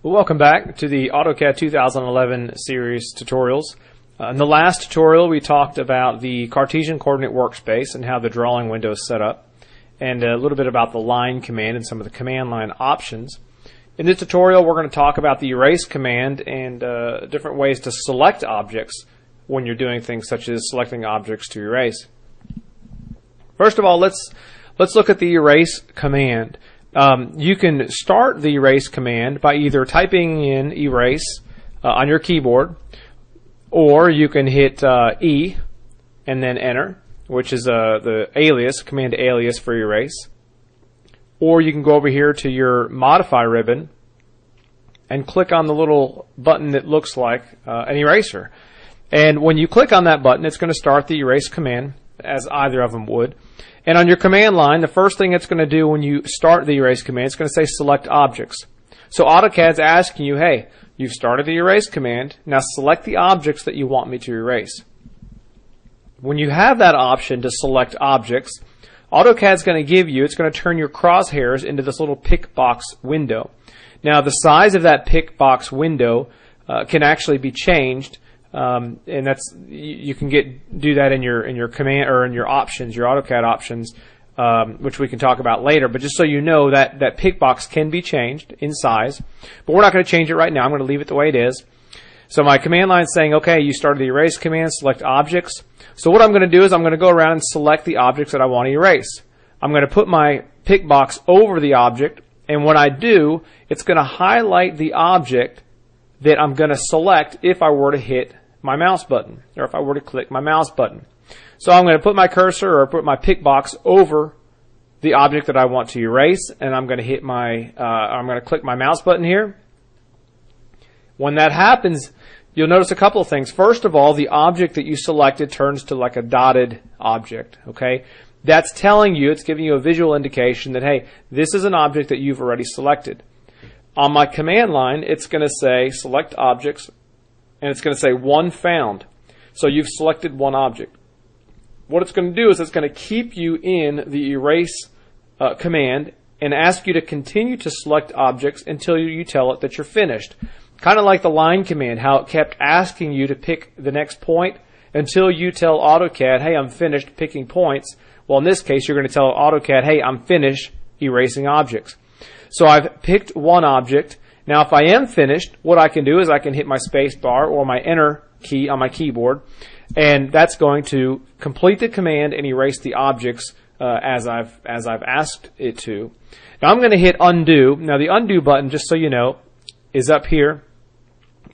Well, welcome back to the AutoCAD 2011 series tutorials. In the last tutorial we talked about the Cartesian coordinate workspace and how the drawing window is set up, and a little bit about the line command and some of the command line options. In this tutorial we're going to talk about the erase command and different ways to select objects when you're doing things such as selecting objects to erase. First of all, let's look at the erase command. You can start the erase command by either typing in erase on your keyboard, or you can hit E and then enter, which is the alias, command alias for erase. Or you can go over here to your modify ribbon and click on the little button that looks like an eraser. And when you click on that button, it's going to start the erase command, as either of them would. And on your command line, the first thing it's going to do when you start the erase command, it's going to say select objects. So AutoCAD's asking you, hey, you've started the erase command, now select the objects that you want me to erase. When you have that option to select objects, AutoCAD's going to give you, it's going to turn your crosshairs into this little pick box window. Now the size of that pick box window can actually be changed. And that's, you can do that in your command or in your options, your AutoCAD options, which we can talk about later. But just so you know, that pick box can be changed in size, but we're not going to change it right now. I'm going to leave it the way it is. So my command line is saying, okay, you started the erase command, select objects. So what I'm going to do is I'm going to go around and select the objects that I want to erase. I'm going to put my pick box over the object, and when I do, it's going to highlight the object that I'm going to select if I were to hit my mouse button, or if I were to click my mouse button. So I'm going to put my cursor or put my pick box over the object that I want to erase, and I'm going to hit I'm going to click my mouse button here. When that happens, you'll notice a couple of things. First of all, the object that you selected turns to like a dotted object. Okay, that's telling you, it's giving you a visual indication that, hey, this is an object that you've already selected. On my command line, it's going to say select objects, and it's going to say one found. So you've selected one object. What it's going to do is it's going to keep you in the erase command and ask you to continue to select objects until you tell it that you're finished. Kind of like the line command, how it kept asking you to pick the next point until you tell AutoCAD, hey, I'm finished picking points. Well, in this case, you're going to tell AutoCAD, hey, I'm finished erasing objects. So I've picked one object. Now, if I am finished, what I can do is I can hit my space bar or my enter key on my keyboard, and that's going to complete the command and erase the objects as I've asked it to. Now I'm going to hit undo. Now the undo button, just so you know, is up here.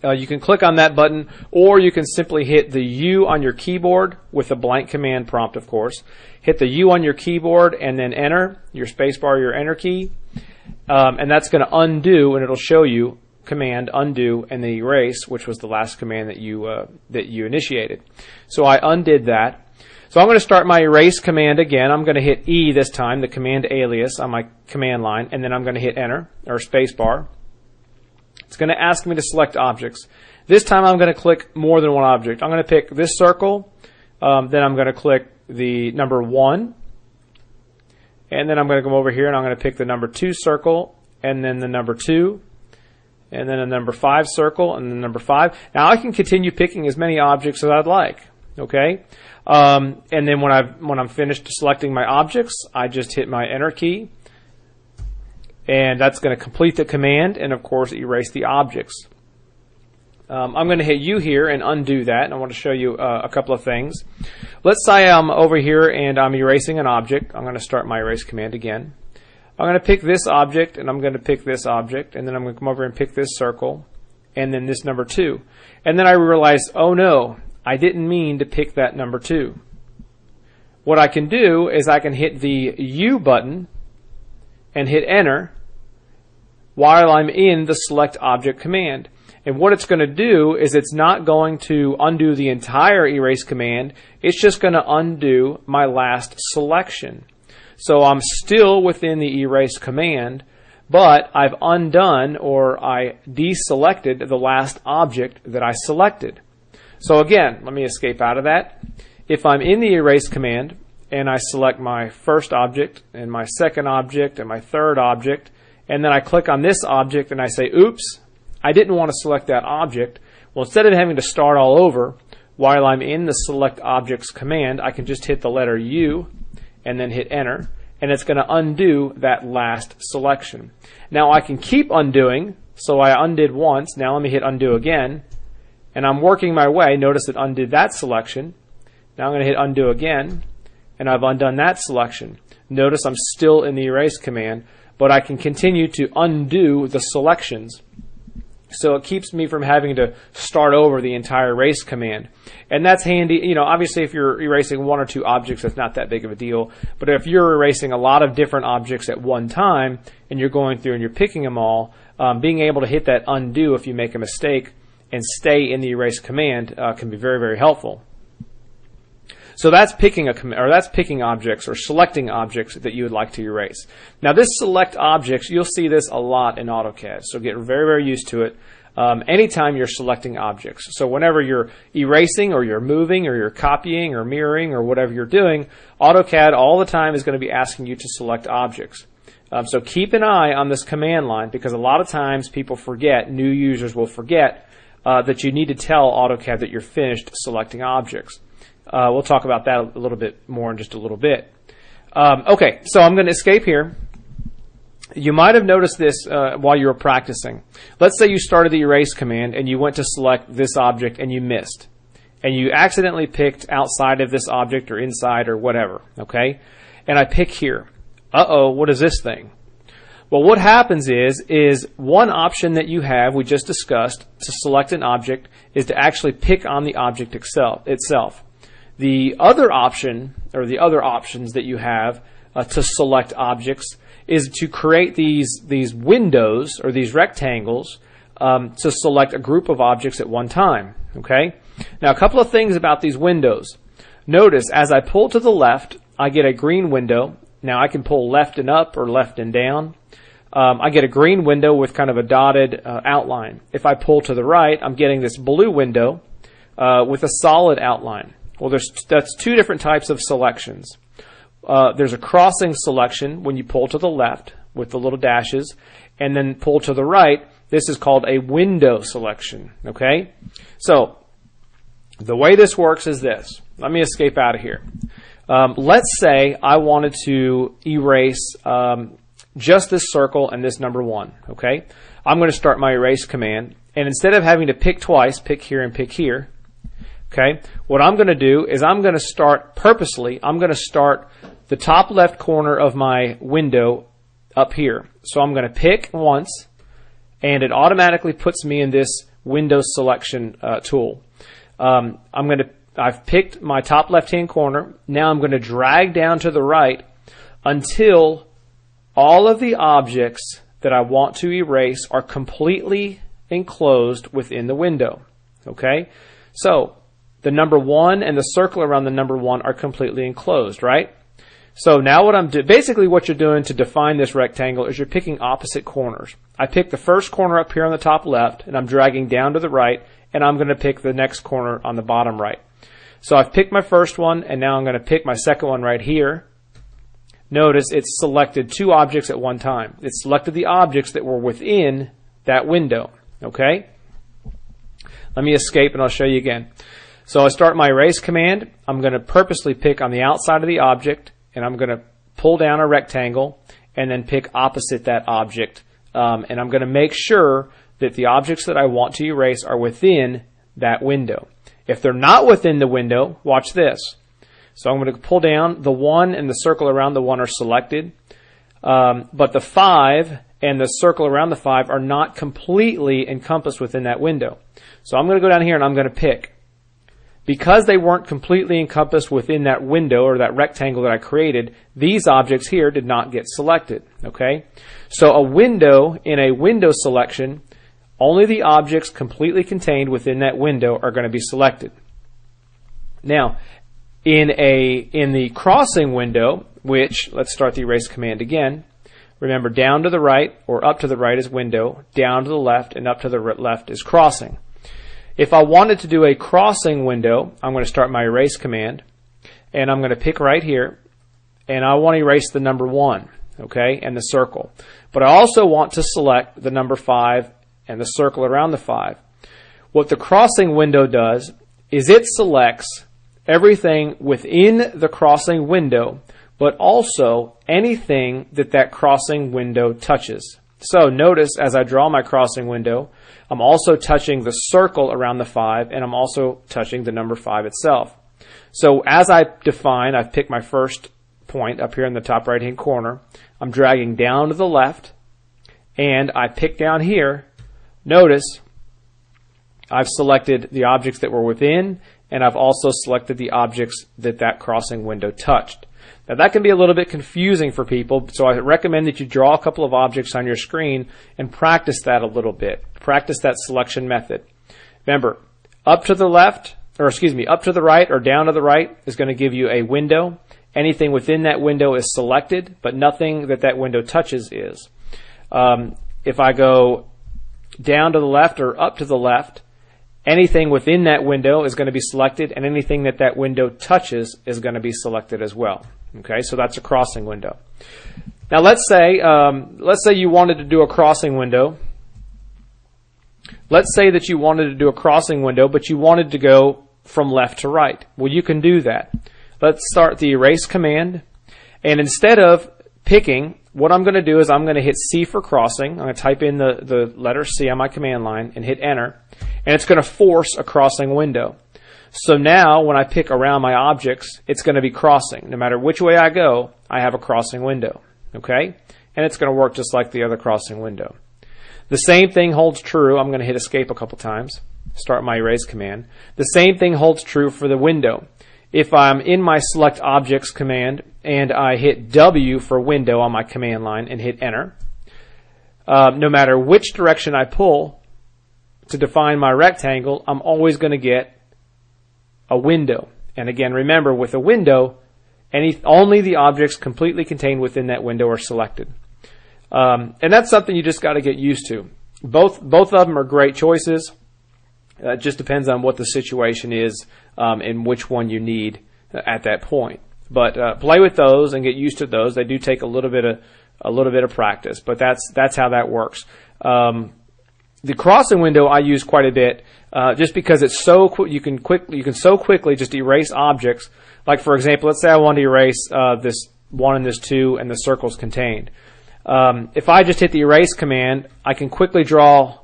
You can click on that button, or you can simply hit the U on your keyboard with a blank command prompt, of course. Hit the U on your keyboard and then enter, your space bar, your enter key. And that's going to undo, and it'll show you command undo and the erase, which was the last command that you initiated. So I undid that. So I'm going to start my erase command again. I'm going to hit E this time, the command alias on my command line, and then I'm going to hit enter or space bar. It's going to ask me to select objects. This time I'm going to click more than one object. I'm going to pick this circle, then I'm going to click the number 1. And then I'm going to come over here and I'm going to pick the number 2 circle, and then the number 2, and then a number 5 circle, and the number 5. Now I can continue picking as many objects as I'd like. Okay, and then when I'm finished selecting my objects, I just hit my enter key, and that's going to complete the command and of course erase the objects. I'm going to hit U here and undo that, and I want to show you a couple of things. Let's say I'm over here and I'm erasing an object. I'm going to start my erase command again. I'm going to pick this object, and I'm going to pick this object, and then I'm going to come over and pick this circle, and then this number 2. And then I realize, oh no, I didn't mean to pick that number 2. What I can do is I can hit the U button and hit enter while I'm in the select object command. And what it's going to do is it's not going to undo the entire erase command. It's just going to undo my last selection. So I'm still within the erase command, but I've undone, or I deselected the last object that I selected. So again, let me escape out of that. If I'm in the erase command and I select my first object and my second object and my third object, and then I click on this object and I say oops, I didn't want to select that object. Well, instead of having to start all over while I'm in the Select Objects command, I can just hit the letter U and then hit Enter, and it's going to undo that last selection. Now I can keep undoing, so I undid once. Now let me hit Undo again, and I'm working my way. Notice it undid that selection. Now I'm going to hit Undo again, and I've undone that selection. Notice I'm still in the Erase command, but I can continue to undo the selections. So it keeps me from having to start over the entire erase command. And that's handy. You know, obviously if you're erasing one or two objects, that's not that big of a deal. But if you're erasing a lot of different objects at one time, and you're going through and you're picking them all, being able to hit that undo if you make a mistake and stay in the erase command can be very, very helpful. So that's picking objects or selecting objects that you would like to erase. Now this select objects, you'll see this a lot in AutoCAD, so get very, very used to it anytime you're selecting objects. So whenever you're erasing or you're moving or you're copying or mirroring or whatever you're doing, AutoCAD all the time is going to be asking you to select objects. So keep an eye on this command line, because a lot of times people forget, new users will forget that you need to tell AutoCAD that you're finished selecting objects. We'll talk about that a little bit more in just a little bit. Okay, so I'm going to escape here. You might have noticed this while you were practicing. Let's say you started the erase command and you went to select this object and you missed. And you accidentally picked outside of this object or inside or whatever, okay? And I pick here. Uh-oh, what is this thing? Well, what happens is one option that you have, we just discussed, to select an object is to actually pick on the object itself. The other option, or the other options that you have to select objects, is to create these windows or these rectangles to select a group of objects at one time. Okay? Now, a couple of things about these windows. Notice, as I pull to the left, I get a green window. Now, I can pull left and up or left and down. I get a green window with kind of a dotted outline. If I pull to the right, I'm getting this blue window with a solid outline. Well, that's two different types of selections. There's a crossing selection when you pull to the left with the little dashes, and then pull to the right. This is called a window selection. Okay? So, the way this works is this. Let me escape out of here. Let's say I wanted to erase just this circle and this number 1. Okay? I'm going to start my erase command, and instead of having to pick twice, pick here and pick here, okay, what I'm going to do is I'm going to start purposely, I'm going to start the top left corner of my window up here. So I'm going to pick once, and it automatically puts me in this window selection tool. I've picked my top left-hand corner. Now I'm going to drag down to the right until all of the objects that I want to erase are completely enclosed within the window. Okay? So, the number 1 and the circle around the number 1 are completely enclosed, right? So now what I'm doing, basically what you're doing to define this rectangle is you're picking opposite corners. I pick the first corner up here on the top left, and I'm dragging down to the right, and I'm going to pick the next corner on the bottom right. So I've picked my first one, and now I'm going to pick my second one right here. Notice it's selected two objects at one time. It selected the objects that were within that window, okay? Let me escape, and I'll show you again. So I start my erase command. I'm going to purposely pick on the outside of the object, and I'm going to pull down a rectangle and then pick opposite that object. And I'm going to make sure that the objects that I want to erase are within that window. If they're not within the window, watch this. So I'm going to pull down. The 1 and the circle around the 1 are selected, but the 5 and the circle around the 5 are not completely encompassed within that window. So I'm going to go down here and I'm going to pick. Because they weren't completely encompassed within that window or that rectangle that I created, these objects here did not get selected. Okay? So a window, in a window selection, only the objects completely contained within that window are going to be selected. Now, in the crossing window, which, let's start the erase command again. Remember, down to the right or up to the right is window, down to the left and up to the left is crossing. If I wanted to do a crossing window, I'm going to start my erase command, and I'm going to pick right here, and I want to erase the number 1, okay, and the circle. But I also want to select the number 5 and the circle around the 5. What the crossing window does is it selects everything within the crossing window, but also anything that crossing window touches. So notice as I draw my crossing window, I'm also touching the circle around the 5, and I'm also touching the number 5 itself. So as I define, I've picked my first point up here in the top right hand corner. I'm dragging down to the left, and I pick down here. Notice I've selected the objects that were within, and I've also selected the objects that crossing window touched. Now that can be a little bit confusing for people, so I recommend that you draw a couple of objects on your screen and practice that a little bit. Practice that selection method. Remember, up to the right or down to the right is going to give you a window. Anything within that window is selected, but nothing that window touches is. If I go down to the left or up to the left, anything within that window is going to be selected, and anything that window touches is going to be selected as well. Okay, so that's a crossing window. Now let's say you wanted to do a crossing window. Let's say that you wanted to do a crossing window, but you wanted to go from left to right. Well, you can do that. Let's start the erase command, and instead of picking, what I'm going to do is I'm going to hit C for crossing. I'm going to type in the letter C on my command line and hit enter, and it's going to force a crossing window. So now when I pick around my objects, it's going to be crossing. No matter which way I go, I have a crossing window. Okay? And it's going to work just like the other crossing window. The same thing holds true. I'm going to hit escape a couple times. Start my erase command. The same thing holds true for the window. If I'm in my select objects command and I hit W for window on my command line and hit enter, no matter which direction I pull to define my rectangle, I'm always going to get a window. And again, remember, with a window, only the objects completely contained within that window are selected. And that's something you just got to get used to. Both of them are great choices. It just depends on what the situation is and which one you need at that point. But play with those and get used to those. They do take a little bit of practice, but that's how that works. The crossing window I use quite a bit just because it's so you can so quickly just erase objects. Like for example, let's say I want to erase this 1 and this 2 and the circles contained. If I just hit the erase command, I can quickly draw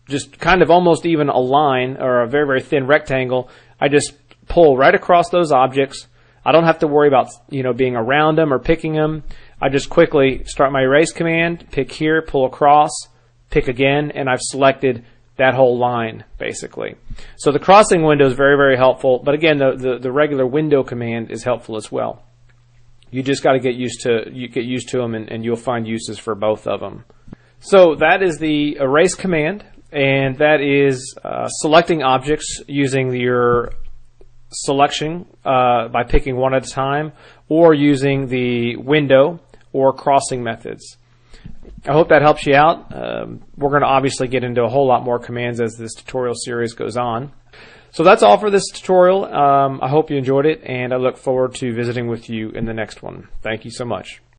just kind of almost even a line or a very, very thin rectangle. I just pull right across those objects. I don't have to worry about being around them or picking them. I just quickly start my erase command, pick here, pull across, pick again, and I've selected that whole line basically. So the crossing window is very, very helpful, but again the regular window command is helpful as well. You just got to get used to them, and you'll find uses for both of them. So that is the erase command, and that is selecting objects using your selection by picking one at a time, or using the window or crossing methods. I hope that helps you out. We're going to obviously get into a whole lot more commands as this tutorial series goes on. So that's all for this tutorial. I hope you enjoyed it, and I look forward to visiting with you in the next one. Thank you so much.